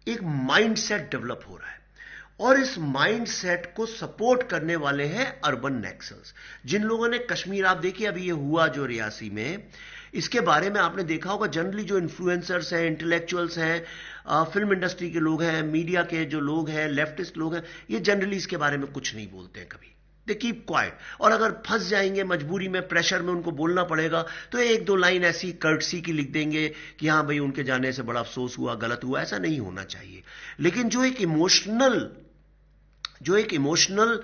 एक mindset develop हो रहा है, और इस माइंडसेट को सपोर्ट करने वाले हैं अर्बन नक्सल्स। जिन लोगों ने कश्मीर, आप देखिए अभी ये हुआ जो रियासी में, इसके बारे में आपने देखा होगा जनरली जो इन्फ्लुएंसर्स हैं, इंटेलेक्चुअल्स हैं, फिल्म इंडस्ट्री के लोग हैं, मीडिया के जो लोग हैं, लेफ्टिस्ट लोग हैं, ये जनरली इसके बारे में कुछ नहीं बोलते हैं कभी। दे कीप क्वाइट, और अगर फंस जाएंगे मजबूरी में, प्रेशर में उनको बोलना पड़ेगा, तो एक दो लाइन ऐसी कर्टसी की लिख देंगे कि हाँ भाई उनके जाने से बड़ा अफसोस हुआ, गलत हुआ। ऐसा नहीं होना चाहिए। लेकिन जो एक इमोशनल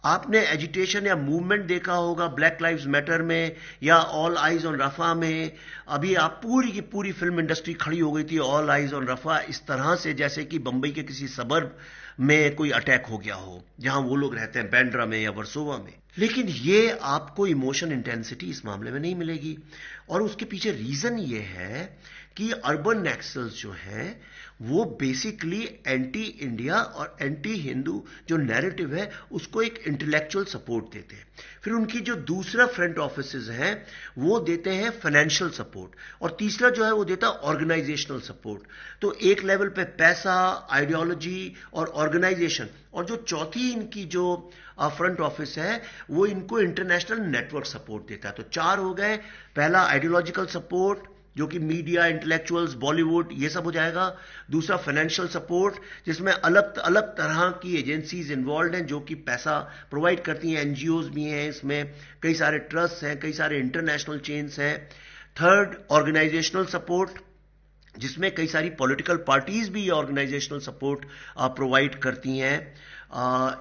आपने एजिटेशन या मूवमेंट देखा होगा ब्लैक लाइव्स मैटर में, या ऑल आइज ऑन रफा में, अभी आप पूरी की पूरी फिल्म इंडस्ट्री खड़ी हो गई थी ऑल आइज ऑन रफा, इस तरह से जैसे कि बंबई के किसी सबर्ब में कोई अटैक हो गया हो जहां वो लोग रहते हैं, बैंड्रा में या वर्सोवा में। लेकिन ये आपको इमोशन इंटेंसिटी इस मामले में नहीं मिलेगी, और उसके पीछे रीजन ये है कि अर्बन नक्सल्स जो हैं वो बेसिकली एंटी इंडिया और एंटी हिंदू जो नैरेटिव है उसको एक इंटेलेक्चुअल सपोर्ट देते हैं। फिर उनकी जो दूसरा फ्रंट ऑफिसेज हैं वो देते हैं फाइनेंशियल सपोर्ट, और तीसरा जो है वो देता है ऑर्गेनाइजेशनल सपोर्ट। तो एक लेवल पे पैसा, आइडियोलॉजी और ऑर्गेनाइजेशन, और जो चौथी इनकी जो फ्रंट ऑफिस है वो इनको इंटरनेशनल नेटवर्क सपोर्ट देता है। तो चार हो गए। पहला आइडियोलॉजिकल सपोर्ट जो कि मीडिया, इंटेलेक्चुअल्स, बॉलीवुड, ये सब हो जाएगा। दूसरा फाइनेंशियल सपोर्ट जिसमें अलग अलग तरह की एजेंसीज इन्वॉल्व हैं जो कि पैसा प्रोवाइड करती हैं, एनजीओज भी हैं इसमें, कई सारे ट्रस्ट हैं, कई सारे इंटरनेशनल चेन्स हैं। थर्ड ऑर्गेनाइजेशनल सपोर्ट जिसमें कई सारी पॉलिटिकल पार्टीज भी ऑर्गेनाइजेशनल सपोर्ट प्रोवाइड करती हैं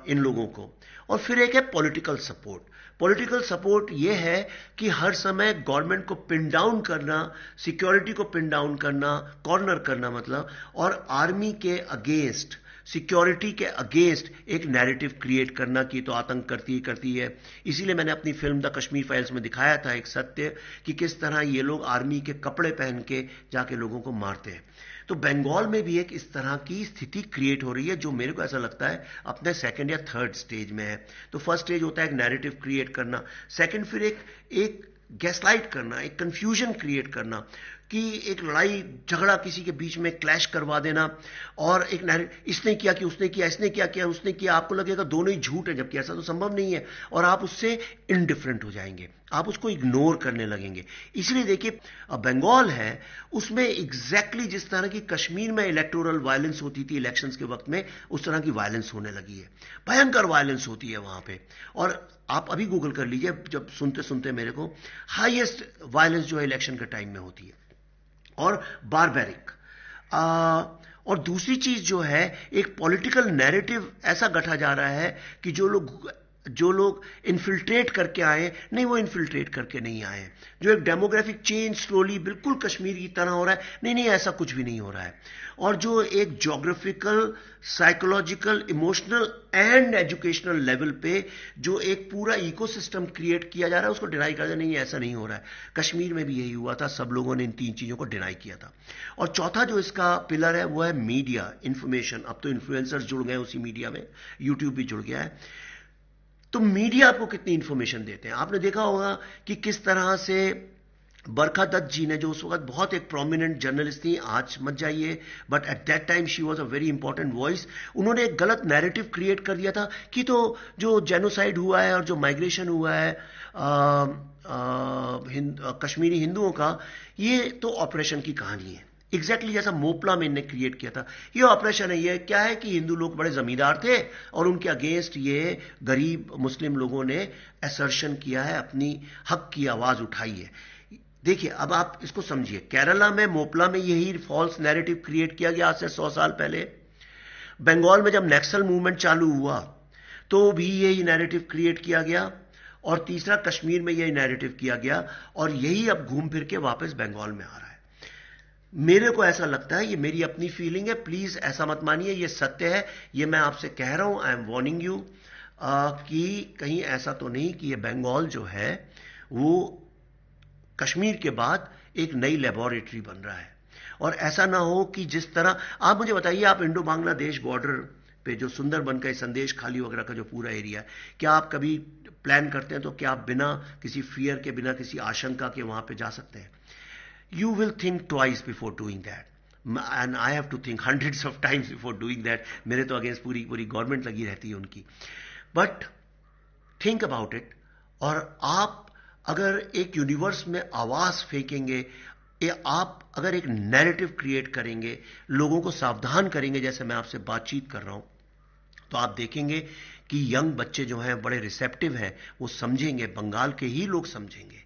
इन लोगों को। और फिर एक है पॉलिटिकल सपोर्ट। पॉलिटिकल सपोर्ट यह है कि हर समय गवर्नमेंट को पिन डाउन करना, सिक्योरिटी को पिन डाउन करना, कॉर्नर करना मतलब, और आर्मी के अगेंस्ट, सिक्योरिटी के अगेंस्ट एक नैरेटिव क्रिएट करना कि तो आतंक करती है। इसीलिए मैंने अपनी फिल्म द कश्मीर फाइल्स में दिखाया था एक सत्य कि किस तरह ये लोग आर्मी के कपड़े पहन के जाके लोगों को मारते हैं। तो बंगाल में भी एक इस तरह की स्थिति क्रिएट हो रही है जो मेरे को ऐसा लगता है अपने सेकंड या थर्ड स्टेज में है। तो फर्स्ट स्टेज होता है एक नैरेटिव क्रिएट करना, सेकंड फिर एक गैसलाइट करना, एक कंफ्यूजन क्रिएट करना कि एक लड़ाई झगड़ा किसी के बीच में क्लैश करवा देना, और एक इसने किया कि उसने किया, इसने क्या किया उसने किया, आपको लगेगा दोनों ही झूठ है, जबकि ऐसा तो संभव नहीं है, और आप उससे इनडिफरेंट हो जाएंगे, आप उसको इग्नोर करने लगेंगे। इसलिए देखिए बंगाल है, उसमें एग्जैक्टली जिस तरह की कश्मीर में इलेक्टोरल वायलेंस होती थी इलेक्शंस के वक्त में, उस तरह की वायलेंस होने लगी है, भयंकर वायलेंस होती है वहां पे। और आप अभी गूगल कर लीजिए, जब सुनते सुनते मेरे को, हाईएस्ट वायलेंस जो है इलेक्शन के टाइम में होती है, और बारबेरिक। और दूसरी चीज जो है, एक पॉलिटिकल नैरेटिव ऐसा गढ़ा जा रहा है कि जो लोग इन्फिल्ट्रेट करके आए, नहीं वो इन्फिल्ट्रेट करके नहीं आए। जो एक डेमोग्राफिक चेंज स्लोली बिल्कुल कश्मीर की तरह हो रहा है, नहीं ऐसा कुछ भी नहीं हो रहा है। और जो एक geographical, psychological, emotional and educational level पे जो एक पूरा इकोसिस्टम क्रिएट किया जा रहा है, उसको डिनाई कर दिया, नहीं ऐसा नहीं हो रहा है। कश्मीर में भी यही हुआ था, सब लोगों ने इन तीन चीजों को डिनाई किया था। और चौथा जो इसका पिलर है वो है मीडिया, इंफॉर्मेशन। अब तो इन्फ्लुएंसर्स जुड़ गए उसी मीडिया में, यूट्यूब भी जुड़ गया है। तो मीडिया आपको कितनी इंफॉर्मेशन देते हैं, आपने देखा होगा कि किस तरह से बरखा दत्त जी ने, जो उस वक्त बहुत एक प्रोमिनेंट जर्नलिस्ट थी, आज मत जाइए, but at that time she was a very important voice, उन्होंने एक गलत नैरेटिव क्रिएट कर दिया था कि तो जो जेनोसाइड हुआ है और जो माइग्रेशन हुआ है कश्मीरी हिंदुओं का, ये तो ऑपरेशन की कहानी है। एग्जैक्टली जैसा मोपला में इन्हें क्रिएट किया था, ये ऑपरेशन है। ये क्या है कि हिंदू लोग बड़े जमींदार थे और उनके अगेंस्ट ये गरीब मुस्लिम लोगों ने असर्शन किया है, अपनी हक की आवाज उठाई है। देखिए अब आप इसको समझिए, केरला में मोपला में यही फॉल्स नैरेटिव क्रिएट किया गया आज से 100 साल पहले। बंगाल में जब नक्सल मूवमेंट चालू हुआ तो भी यही नैरेटिव क्रिएट किया गया, और तीसरा कश्मीर में यही नैरेटिव किया गया, और यही अब घूम फिर के वापस बंगाल में आ रहा है। मेरे को ऐसा लगता है, ये मेरी अपनी फीलिंग है, प्लीज ऐसा मत मानिए, ये सत्य है, ये मैं आपसे कह रहा हूं, आई एम वार्निंग यू कि कहीं ऐसा तो नहीं कि ये बंगाल जो है वो कश्मीर के बाद एक नई लेबोरेटरी बन रहा है। और ऐसा ना हो कि जिस तरह, आप मुझे बताइए, आप इंडो बांग्लादेश बॉर्डर पे जो सुंदरबन का संदेश खाली वगैरह का जो पूरा एरिया है, क्या आप कभी प्लान करते हैं तो क्या आप बिना किसी फियर के, बिना किसी आशंका के वहां पे जा सकते हैं? You will think twice before doing that. And I have to think hundreds of times before doing that. मेरे तो अगेंस्ट पूरी पूरी गवर्नमेंट लगी रहती है उनकी. But think about it. और आप अगर एक यूनिवर्स में आवाज फेंकेंगे, आप अगर एक नैरेटिव क्रिएट करेंगे, लोगों को सावधान करेंगे, जैसे मैं आपसे बातचीत कर रहा हूं, तो आप देखेंगे कि यंग बच्चे जो हैं बड़े रिसेप्टिव हैं, वो समझेंगे, बंगाल के ही लोग समझेंगे.